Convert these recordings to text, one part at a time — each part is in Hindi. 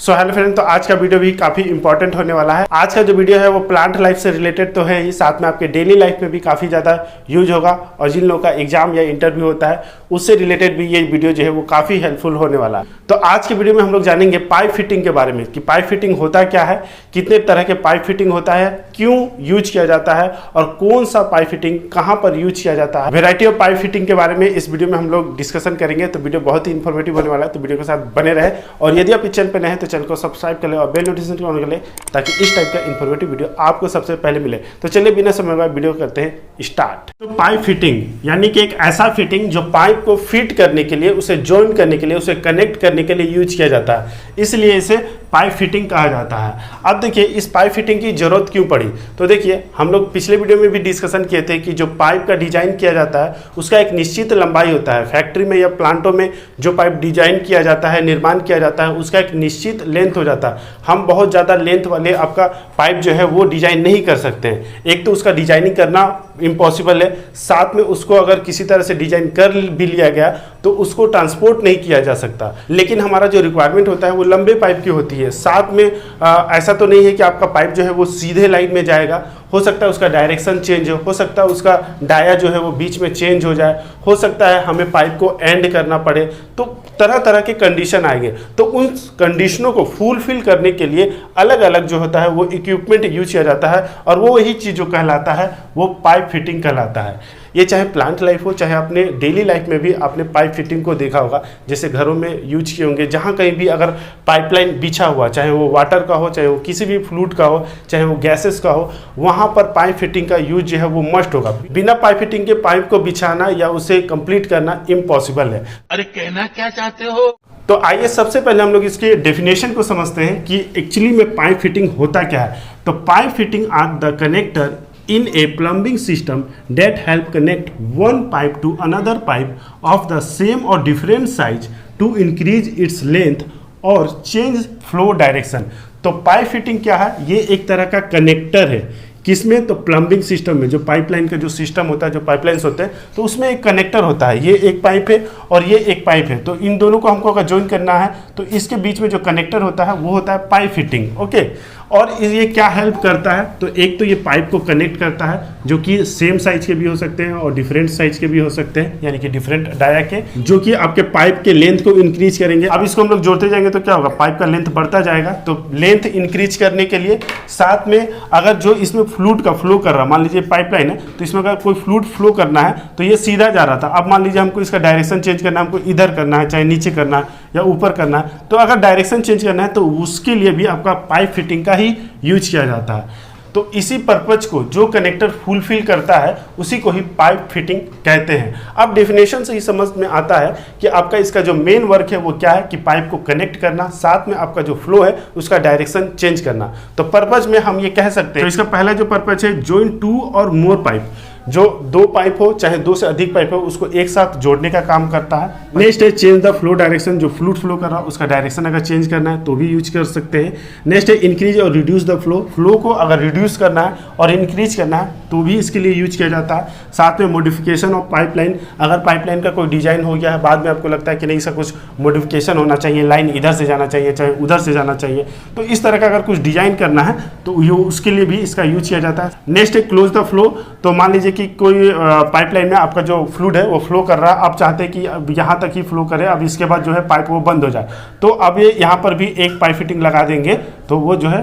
सो हेलो फ्रेंड, तो आज का वीडियो भी काफ़ी इंपॉर्टेंट होने वाला है। आज का जो वीडियो है वो प्लांट लाइफ से रिलेटेड तो है ही, साथ में आपके डेली लाइफ में भी काफ़ी ज़्यादा यूज होगा और जिन लोगों का एग्जाम या इंटरव्यू होता है उससे रिलेटेड भी ये वीडियो जो है वो काफ़ी हेल्पफुल होने वाला है। तो आज की वीडियो में हम लोग जानेंगे पाइप फिटिंग के बारे में कि पाइप फिटिंग होता क्या है, कितने तरह के पाइप फिटिंग होता है, क्यों यूज किया जाता है और कौन सा पाइप फिटिंग कहाँ पर यूज किया जाता है। वेराइटी ऑफ पाइप फिटिंग के बारे में इस वीडियो में हम लोग डिस्कशन करेंगे। तो वीडियो बहुत ही इन्फॉर्मेटिव होने वाला है, तो वीडियो के साथ बने रहे। और यदि आप इस चैनल पर नए हैं तो चैनल को सब्सक्राइब कर ले और बेल नोटिफिकेशन ऑन कर ले ताकि इस टाइप का इन्फॉर्मेटिव वीडियो आपको सबसे पहले मिले। तो चलिए बिना समय गवाए वीडियो करते हैं स्टार्ट। तो पाइप फिटिंग यानी कि एक ऐसा फिटिंग जो पाइप को फिट करने के लिए, उसे जॉइन करने के लिए, उसे कनेक्ट करने के लिए यूज किया जाता है, इसलिए इसे पाइप फिटिंग कहा जाता है। अब देखिए इस पाइप फिटिंग की जरूरत क्यों पड़ी। तो देखिए हम लोग पिछले वीडियो में भी डिस्कशन किए थे कि जो पाइप का डिजाइन किया जाता है उसका एक निश्चित लंबाई होता है। फैक्ट्री में या प्लांटों में जो पाइप डिजाइन किया जाता है, निर्माण किया जाता है, उसका एक निश्चित लेंथ हो जाता है। हम बहुत ज़्यादा लेंथ वाले आपका पाइप जो है वो डिजाइन नहीं कर सकते हैं। एक तो उसका डिजाइनिंग करना इम्पॉसिबल है, साथ में उसको अगर किसी तरह से डिजाइन कर भी लिया गया तो उसको ट्रांसपोर्ट नहीं किया जा सकता। लेकिन हमारा जो रिक्वायरमेंट होता है वो लंबे पाइप की होती है। साथ में ऐसा तो नहीं है कि आपका पाइप जो है वो सीधे लाइन में जाएगा, हो सकता है उसका डायरेक्शन चेंज हो सकता है उसका डाया जो है वो बीच में चेंज हो जाए, हो सकता है हमें पाइप को एंड करना पड़े। तो तरह तरह के कंडीशन आएंगे। तो उन कंडीशनों को फुलफिल करने के लिए अलग अलग जो होता है वो इक्विपमेंट यूज किया जाता है और वो वही चीज़ जो कहलाता है वो पाइप फिटिंग कहलाता है। ये चाहे प्लांट लाइफ हो, चाहे अपने डेली लाइफ में भी आपने पाइप फिटिंग को देखा होगा। जैसे घरों में यूज किए होंगे, जहाँ कहीं भी अगर पाइपलाइन बिछा हुआ, चाहे वो वाटर का हो, चाहे वो किसी भी फ्लूइड का हो, चाहे वो गैसेस का हो, वहाँ पर पाइप फिटिंग का यूज जो है वो मस्ट होगा। बिना पाइप फिटिंग के पाइप को बिछाना या उसे कंप्लीट करना इम्पॉसिबल है। अरे कहना क्या चाहते हो? तो आइए सबसे पहले हम लोग इसके डेफिनेशन को समझते हैं कि एक्चुअली में पाइप फिटिंग होता क्या है। तो pipe fitting are the connector in a plumbing system that help connect one pipe to another pipe of the same or different size to increase its length or change flow direction। तो पाइप फिटिंग क्या है? ये एक तरह का कनेक्टर है। किसमें? तो प्लम्बिंग सिस्टम में, जो पाइपलाइन का जो सिस्टम होता है, जो पाइपलाइंस होते हैं, तो उसमें एक कनेक्टर होता है। ये एक पाइप है और ये एक पाइप है। तो इन दोनों को हमको अगर ज्वाइन करना है तो इसके बीच में जो कनेक्टर होता है वो होता है पाइप फिटिंग। ओके, और ये क्या हेल्प करता है? तो एक तो ये पाइप को कनेक्ट करता है, जो कि सेम साइज के भी हो सकते हैं और डिफरेंट साइज के भी हो सकते हैं, यानी कि डिफरेंट डाया के, जो कि आपके पाइप के लेंथ को इंक्रीज करेंगे। अब इसको हम लोग जोड़ते जाएंगे तो क्या होगा? पाइप का लेंथ बढ़ता जाएगा। तो लेंथ इंक्रीज करने के लिए साथ में अगर जो इसमें फ्लूइड का फ्लो कर रहा है, मान लीजिए पाइपलाइन है तो इसमें अगर कोई फ्लूइड फ्लो करना है तो ये सीधा जा रहा था। अब मान लीजिए हमको इसका डायरेक्शन चेंज करना है, हमको इधर करना है, चाहे नीचे करना है या ऊपर करना है, तो अगर डायरेक्शन चेंज करना है तो उसके लिए भी आपका पाइप फिटिंग का ही यूज किया जाता है। तो इसी पर्पज को जो कनेक्टर फुलफिल करता है उसी को ही पाइप फिटिंग कहते हैं। अब डेफिनेशन से ही समझ में आता है कि आपका इसका जो मेन वर्क है वो क्या है कि पाइप को कनेक्ट करना, साथ में आपका जो फ्लो है उसका डायरेक्शन चेंज करना। तो पर्पज में हम ये कह सकते हैं, तो इसका पहला जो पर्पज है, जॉइन टू और मोर पाइप, जो दो पाइप हो चाहे दो से अधिक पाइप हो उसको एक साथ जोड़ने का काम करता है। नेक्स्ट है चेंज द फ्लो डायरेक्शन, जो फ्लूइड फ्लो कर रहा है उसका डायरेक्शन अगर चेंज करना है तो भी यूज कर सकते हैं। नेक्स्ट है इंक्रीज और रिड्यूस द फ्लो, फ्लो को अगर रिड्यूस करना है और इंक्रीज करना है तो भी इसके लिए यूज किया जाता है। साथ में मॉडिफिकेशन ऑफ पाइपलाइन, अगर पाइपलाइन का कोई डिजाइन हो गया है, बाद में आपको लगता है कि नहीं इसका कुछ मॉडिफिकेशन होना चाहिए, लाइन इधर से जाना चाहिए चाहे उधर से जाना चाहिए, तो इस तरह का अगर कुछ डिजाइन करना है तो ये उसके लिए भी इसका यूज किया जाता है। नेक्स्ट है क्लोज द फ्लो, तो मान लीजिए कि कोई पाइपलाइन में आपका जो फ्लूइड है वो फ्लो कर रहा है, आप चाहते हैं कि अब यहाँ तक ही फ्लो करे, अब इसके बाद जो है पाइप वो बंद हो जाए, तो अब ये यहाँ पर भी एक पाइप फिटिंग लगा देंगे तो वो जो है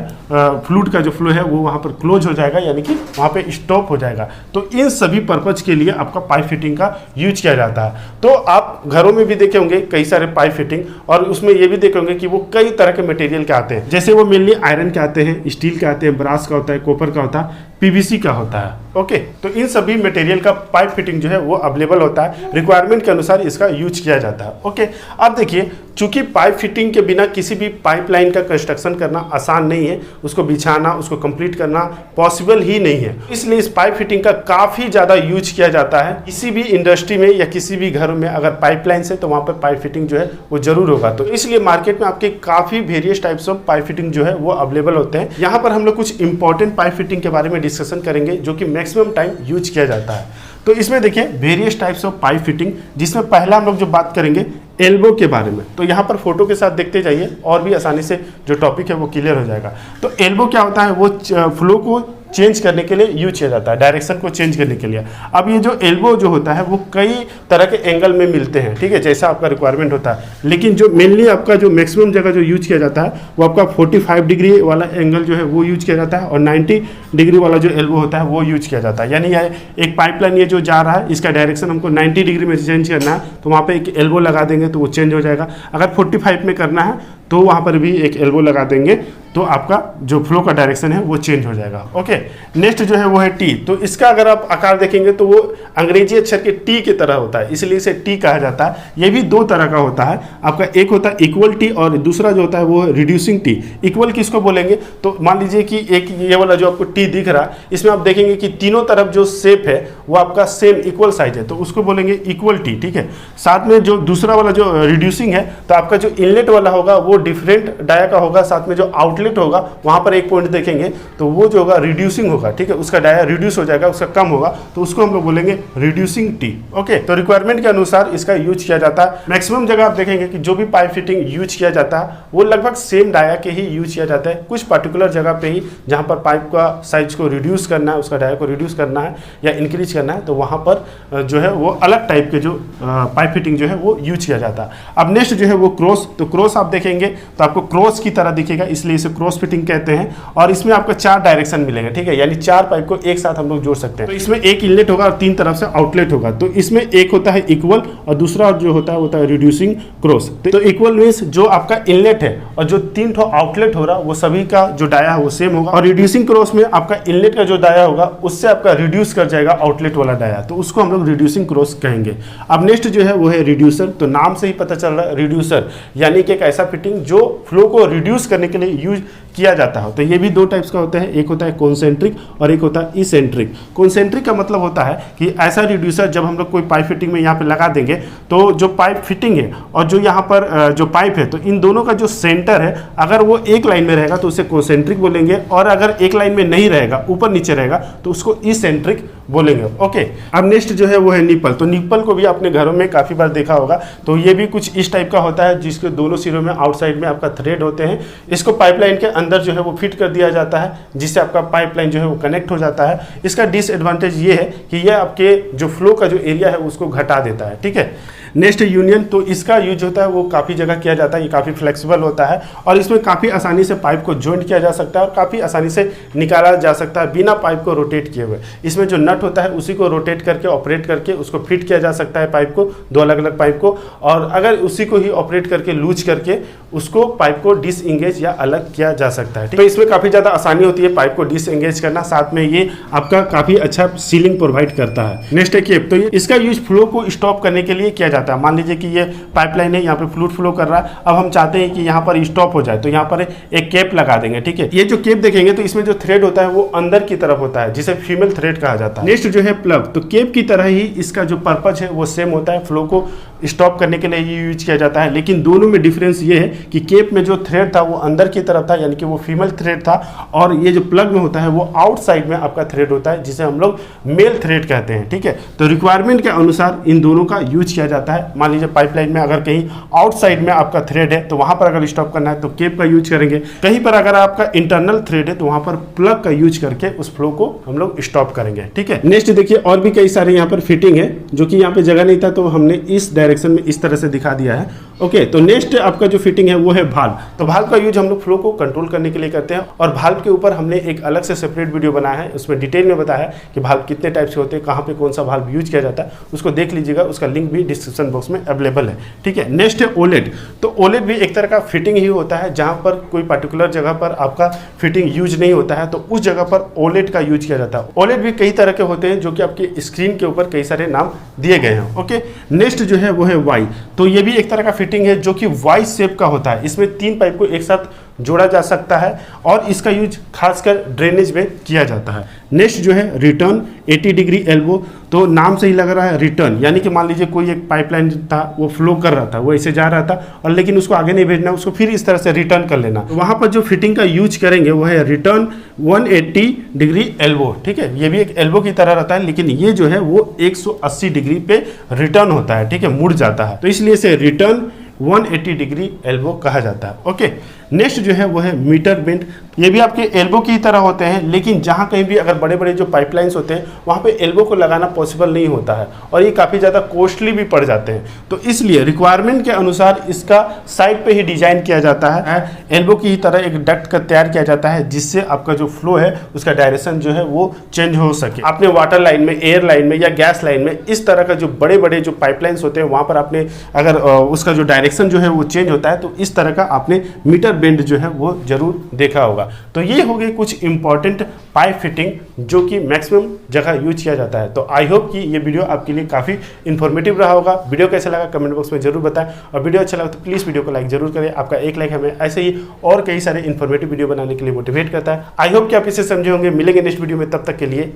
फ्लूइड का जो फ्लो है वो वहाँ पर क्लोज हो जाएगा, यानी कि वहाँ पे स्टॉप हो जाएगा। तो इन सभी पर्पज के लिए आपका पाइप फिटिंग का यूज किया जाता है। तो आप घरों में भी देखे होंगे कई सारे पाइप फिटिंग, और उसमें ये भी देखे होंगे कि वो कई तरह के मटेरियल के आते हैं। जैसे वो मेनली आयरन के आते हैं, स्टील के आते हैं, ब्रास का होता है, कॉपर का होता है, पीवीसी का होता है। ओके, तो इन सभी मटेरियल का पाइप फिटिंग जो है वो अवेलेबल होता है, रिक्वायरमेंट के अनुसार इसका यूज किया जाता है। ओके, अब देखिए चूंकि पाइप फिटिंग के बिना किसी भी पाइपलाइन का कंस्ट्रक्शन करना आसान नहीं है, उसको बिछाना, उसको कंप्लीट करना पॉसिबल ही नहीं है, इसलिए इस पाइप फिटिंग का काफ़ी ज़्यादा यूज किया जाता है। किसी भी इंडस्ट्री में या किसी भी घर में अगर पाइपलाइन है तो वहाँ पर पाइप फिटिंग जो है वो जरूर होगा। तो इसलिए मार्केट में आपके काफ़ी various types of pipe fitting जो है वो अवेलेबल होते हैं। यहाँ पर हम लोग कुछ इंपॉर्टेंट पाइप फिटिंग के बारे में डिस्कशन करेंगे जो कि मैक्सिमम टाइम यूज किया जाता है। तो इसमें देखिए various types of pipe fitting, जिसमें पहला हम लोग जो बात करेंगे एल्बो के बारे में। तो यहाँ पर फोटो के साथ देखते जाइए और भी आसानी से जो टॉपिक है वो क्लियर हो जाएगा। तो एल्बो क्या होता है, वो फ्लो को चेंज करने के लिए यूज किया जाता है, डायरेक्शन को चेंज करने के लिए। अब ये जो एल्बो जो होता है वो कई तरह के एंगल में मिलते हैं, ठीक है, जैसा आपका रिक्वायरमेंट होता है। लेकिन जो मेनली आपका जो मैक्सिमम जगह जो यूज किया जाता है वो आपका 45 डिग्री वाला एंगल जो है वो यूज किया जाता है, और 90 डिग्री वाला जो एल्बो होता है वो यूज किया जाता है। यानी यह एक पाइपलाइन ये जो जा रहा है इसका डायरेक्शन हमको 90 डिग्री में चेंज करना है, तो वहाँ पर एक एल्बो लगा देंगे तो वो चेंज हो जाएगा। अगर 45 में करना है तो वहाँ पर भी एक एल्बो लगा देंगे तो आपका जो फ्लो का डायरेक्शन है वो चेंज हो जाएगा। ओके, नेक्स्ट जो है वो है टी। तो इसका अगर आप आकार देखेंगे तो वो अंग्रेजी अक्षर के टी की तरह होता है, इसलिए इसे टी कहा जाता है। ये भी दो तरह का होता है आपका, एक होता है इक्वल टी और दूसरा जो होता है वो रिड्यूसिंग टी। इक्वल किसको बोलेंगे, तो मान लीजिए कि एक ये वाला जो आपको टी दिख रहा है इसमें आप देखेंगे कि तीनों तरफ जो शेप है वो आपका सेम इक्वल साइज है, तो उसको बोलेंगे इक्वल टी, ठीक है। साथ में जो दूसरा वाला जो रिड्यूसिंग है, तो आपका जो इनलेट वाला होगा वो डिफरेंट डाया का होगा, साथ में जो आउटलेट होगा वहां पर एक पॉइंट देखेंगे तो वो जो होगा रिड्यूसिंग होगा, ठीक है, उसका डाया रिड्यूस हो जाएगा, उसका कम होगा, तो उसको हम लोग बोलेंगे रिड्यूसिंग टी। ओके, तो रिक्वायरमेंट के अनुसार इसका यूज किया जाता है। मैक्सिमम जगह आप देखेंगे कि जो भी पाइप फिटिंग यूज किया जाता है वो लगभग सेम डाया के ही यूज किया जाता है। कुछ पर्टिकुलर जगह पे ही जहां पर पाइप का साइज को रिड्यूस करना है, उसका डाया को रिड्यूस करना है या इंक्रीज करना है, तो वहां पर जो है वो अलग टाइप के जो पाइप फिटिंग जो है वो यूज किया जाता है। अब नेक्स्ट जो है वो क्रॉस। तो क्रॉस आप देखेंगे तो आपको क्रॉस की तरह दिखेगा, इसलिए इसे क्रॉस फिटिंग कहते हैं। और इसमें आपको 4 डायरेक्शन मिलेंगे, ठीक है, यानी 4 पाइप को एक साथ हम लोग जोड़ सकते हैं। तो इसमें एक इनलेट होगा और 3 तरफ से आउटलेट होगा। तो इसमें एक होता है इक्वल और दूसरा जो होता है रिड्यूसिंग क्रॉस। तो इक्वल मींस जो आपका इनलेट है और जो 3 ठो आउटलेट हो रहा वो सभी का जो डाया है वो सेम होगा, और रिड्यूसिंग क्रॉस में आपका इनलेट का जो डाया होगा उससे आपका रिड्यूस कर जाएगा आउटलेट वाला डाया, तो उसको हम लोग रिड्यूसिंग क्रॉस कहेंगे। अब नेक्स्ट जो है वो है रिड्यूसर। तो नाम से ही पता चल रहा है रिड्यूसर यानी कि एक ऐसा फिटिंग जो फ्लो को रिड्यूस करने के लिए यूज किया जाता है। तो ये भी 2 टाइप्स का होता है, एक होता है कॉन्सेंट्रिक और एक होता है इसेंट्रिक। कॉन्सेंट्रिक का मतलब होता है कि ऐसा रिड्यूसर जब हम लोग कोई पाइप फिटिंग में यहाँ पे लगा देंगे तो जो पाइप फिटिंग है और जो यहाँ पर जो पाइप है, तो इन दोनों का जो सेंटर है अगर वो एक लाइन में रहेगा तो उसे कॉन्सेंट्रिक बोलेंगे, और अगर एक लाइन में नहीं रहेगा, ऊपर नीचे रहेगा, तो उसको इसेंट्रिक बोलेंगे। ओके, अब नेक्स्ट जो है वो है निप्पल। तो निप्पल को भी अपने घरों में काफ़ी बार देखा होगा। तो ये भी कुछ इस टाइप का होता है जिसके दोनों सिरों में आउटसाइड में आपका थ्रेड होते हैं। इसको पाइपलाइन के अंदर जो है वो फिट कर दिया जाता है, जिससे आपका पाइपलाइन जो है वो कनेक्ट हो जाता है। इसका डिसएडवांटेज ये है कि ये आपके जो फ्लो का जो एरिया है उसको घटा देता है, ठीक है। Next union. तो इसका यूज होता है वो काफ़ी जगह किया जाता है, ये काफ़ी फ्लेक्सिबल होता है और इसमें काफ़ी आसानी से पाइप को जॉइंट किया जा सकता है और काफ़ी आसानी से निकाला जा सकता है बिना पाइप को रोटेट किए हुए। इसमें जो नट होता है उसी को रोटेट करके ऑपरेट करके उसको फिट किया जा सकता है पाइप को, 2 अलग अलग पाइप को, और अगर उसी को ही ऑपरेट करके लूज करके उसको पाइप को डिसएंगेज या अलग किया जा सकता है। तो इसमें काफ़ी ज़्यादा आसानी होती है पाइप को डिसएंगेज करना, साथ में ये आपका काफ़ी अच्छा सीलिंग प्रोवाइड करता है। नेक्स्ट है केप। तो ये इसका यूज फ्लो को स्टॉप करने के लिए किया जाता है। मान लीजिए कि ये पाइपलाइन है, यहाँ पे फ्लूइड फ्लो कर रहा है, अब हम चाहते हैं कि यहाँ पर स्टॉप हो जाए, तो यहाँ पर एक केप लगा देंगे, ठीक है। ये जो केप देखेंगे तो इसमें जो थ्रेड होता है वो अंदर की तरफ होता है, जिसे फीमेल थ्रेड कहा जाता है। नेक्स्ट जो है प्लग। तो केप की तरह ही इसका जो पर्पज है वो सेम होता है, फ्लो को स्टॉप करने के लिए ये यूज किया जाता है, लेकिन दोनों में डिफरेंस ये है कि केप में जो थ्रेड था वो अंदर की तरफ था, यानी कि वो फीमेल थ्रेड था, और ये जो प्लग में होता है वो आउटसाइड में आपका थ्रेड होता है, जिसे हम लोग मेल थ्रेड कहते हैं, ठीक है। तो रिक्वायरमेंट के अनुसार इन दोनों का यूज किया जाता है। मान लीजिए पाइपलाइन में अगर कहीं आउटसाइड में आपका थ्रेड है तो वहां पर अगर स्टॉप करना है तो केप का यूज करेंगे, कहीं पर अगर आपका इंटरनल थ्रेड है तो वहां पर प्लग का यूज करके उस फ्लो को हम लोग स्टॉप करेंगे, ठीक है। नेक्स्ट देखिए और भी कई सारे यहाँ पर फिटिंग है, जो कि यहाँ पे जगह नहीं था तो हमने इस डायरेक्शन में इस तरह से दिखा दिया है। ओके, तो नेक्स्ट आपका जो फिटिंग है वो है भाल्व। तो भाल्व का यूज हम लोग फ्लो को कंट्रोल करने के लिए करते हैं, और भाल्व के ऊपर हमने एक अलग से सेपरेट वीडियो बनाया है, उसमें डिटेल में बताया है कि भाल्व कितने टाइप से होते हैं, कहाँ पे कौन सा भाल्व यूज किया जाता है, उसको देख लीजिएगा, उसका लिंक भी डिस्क्रिप्शन बॉक्स में अवेलेबल है, ठीक है। नेक्स्ट है ओलेट। तो ओलेट भी एक तरह का फिटिंग ही होता है, जहां पर कोई पर्टिकुलर जगह पर आपका फिटिंग यूज नहीं होता है तो उस जगह पर ओलेट का यूज किया जाता है। ओलेट भी कई तरह के होते हैं, जो कि आपके स्क्रीन के ऊपर कई सारे नाम दिए गए हैं। ओके, नेक्स्ट जो है वो है वाई। तो ये भी एक तरह का फिटिंग है जो कि वाई शेप का होता है। इसमें 3 पाइप को एक साथ जोड़ा जा सकता है और इसका यूज खासकर ड्रेनेज में किया जाता है। नेक्स्ट जो है रिटर्न 80 डिग्री एल्बो, तो नाम से ही लग रहा है रिटर्न, यानी कि मान लीजिए कोई एक पाइपलाइन था वो फ्लो कर रहा था, वो ऐसे जा रहा था और लेकिन उसको आगे नहीं भेजना, उसको फिर इस तरह से रिटर्न कर लेना। तो वहाँ पर जो फिटिंग का यूज करेंगे वो है रिटर्न 180 डिग्री एल्बो। ठीक है, ये भी एक एल्बो की तरह रहता है, लेकिन ये जो है वो 180 डिग्री पे रिटर्न होता है। ठीक है, मुड़ जाता है, तो इसलिए इसे रिटर्न 180 डिग्री एल्बो कहा जाता है। ओके, नेक्स्ट जो है वो है मीटर बेंड। ये भी आपके एल्बो की तरह होते हैं, लेकिन जहाँ कहीं भी अगर बड़े बड़े जो पाइपलाइंस होते हैं वहाँ पे एल्बो को लगाना पॉसिबल नहीं होता है और ये काफ़ी ज़्यादा कॉस्टली भी पड़ जाते हैं। तो इसलिए रिक्वायरमेंट के अनुसार इसका साइड पे ही डिजाइन किया जाता है। एल्बो की तरह एक डक्ट का तैयार किया जाता है जिससे आपका जो फ्लो है उसका डायरेक्शन जो है वो चेंज हो सके। आपने वाटर लाइन में, एयर लाइन में या गैस लाइन में इस तरह का जो बड़े बड़े जो पाइपलाइंस होते हैं वहाँ पर आपने अगर उसका जो डायरेक्शन जो है वो चेंज होता है तो इस तरह का आपने मीटर बेंड जो है वो जरूर देखा होगा। तो ये हो गई कुछ इंपॉर्टेंट पाइप फिटिंग जो कि मैक्सिमम जगह यूज किया जाता है। तो आई होप कि ये वीडियो आपके लिए काफ़ी इन्फॉर्मेटिव रहा होगा। वीडियो कैसा लगा कमेंट बॉक्स में जरूर बताएं और वीडियो अच्छा लगा तो प्लीज़ वीडियो को लाइक जरूर करें। आपका एक लाइक हमें ऐसे ही और कई सारे इन्फॉर्मेटिव वीडियो बनाने के लिए मोटिवेट करता है। आई होप कि आप इसे समझे होंगे। मिलेंगे नेक्स्ट वीडियो में, तब तक के लिए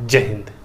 जय हिंद।